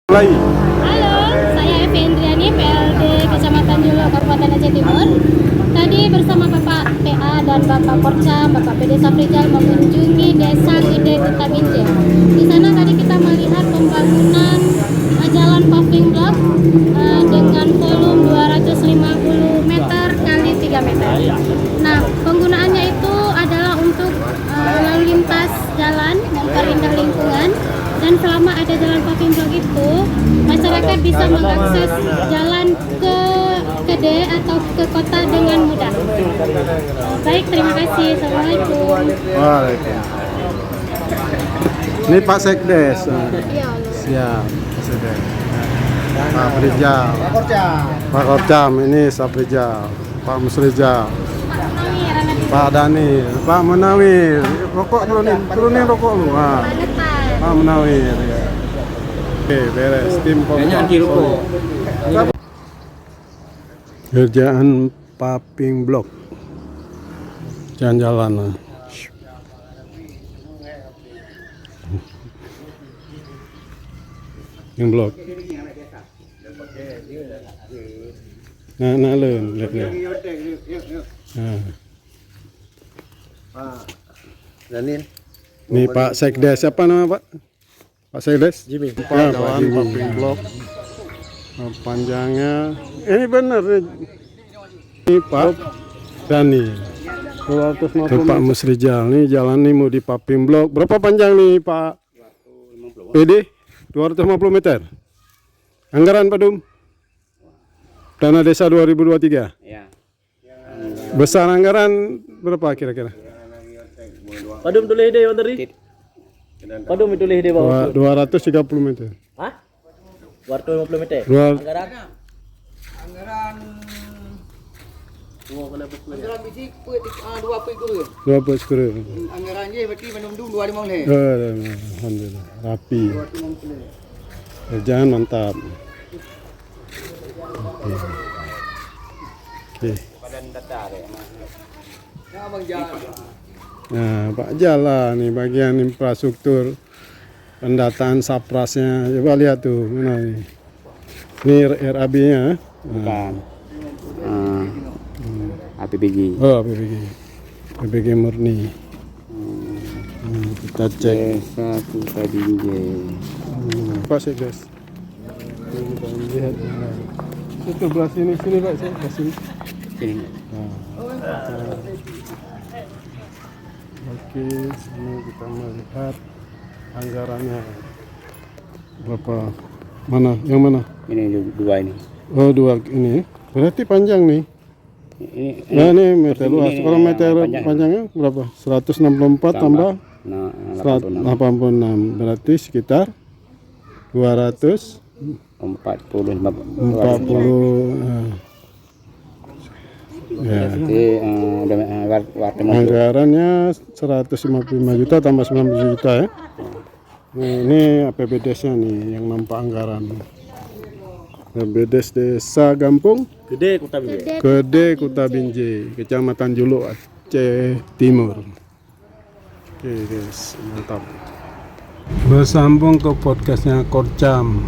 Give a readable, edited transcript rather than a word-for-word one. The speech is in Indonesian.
Mulai. Halo, saya Evi Indriani, PLD Kecamatan Julo, Kabupaten Aceh Timur. Tadi bersama Bapak PA dan Bapak Porca, Bapak PD Safrijal mengunjungi Desa Gede Kutabinje. Di sana tadi kita melihat pembangunan jalan paving block dengan volume 250 meter kali 3 meter. Nah, penggunaannya itu adalah untuk lalu lintas jalan, memperindah lingkungan. Dan selama ada jalan paving block itu, masyarakat bisa mengakses jalan ke Gede atau ke kota dengan mudah. Baik, terima kasih. Assalamualaikum. Waalaikumsalam. Ini Pak Sekdes. Ya Allah. Siap, Pak Sekdes. Pak Frijal. Pak Korcam, ini Safrijal. Pak Musrijal. Pak Dani, Pak Menawir. Rokok turunin rokok lu. Pak Menawir. Ya. Oke, beres. Tim Pemkot. Kerjaan paving block. Jalan-jalan. Yang blok. Nah, lihat. Nah. Pak Danin. Ini Pak Sekdes, siapa nama Pak? Pak Sekdes? Jimmy. Ya, jalan paving block. Panjangnya, ini benar nih. Ini Pak Dani. 250 Itu Pak Musrijal, nih jalan nih mau di paving block. Berapa panjang nih Pak PD? 250 meter. Anggaran Pak Dum? Dana Desa 2023? Ya. Besar anggaran berapa kira-kira? Padum tulis deh tadi. Padum itu tulis deh bawah. 230 meter. Hah? 250 meter. Anggaran Anggaran bisik dua puluh. 20 skru. Anggarannya berarti menundung 25 nih. Alhamdulillah, rapi. Kerjaan mantap. Oke. Ya Bang jalan. Nah, Pak jalan nih bagian infrastruktur pendataan saprasnya. Coba lihat tuh, mana nih. Ini RAB-nya. Bukan. APBG. Oh, PPG murni. Kita cek. Desa Kutabinje. Pak Sekdes. Kita lihat. Itu belah sini Pak, belah sini. Sini. Oke, sini kita melihat anggarannya berapa? Mana? Yang mana? Ini dua ini. Oh, dua ini. Berarti panjang nih. Nah, ini meter luas. Kalau meter panjangnya berapa? 164 tambah 186. Berarti sekitar 240. 40. Ya. Jadi Anggarannya 155 juta tambah 90 juta ya. Ini APBDes-nya nih yang nampak anggaran. APBDes Desa Gampung Gede Kutabinje. Gede Kutabinje, Kecamatan Julo, Aceh Timur. Oke guys, mantap. Bersambung ke podcastnya Korcam.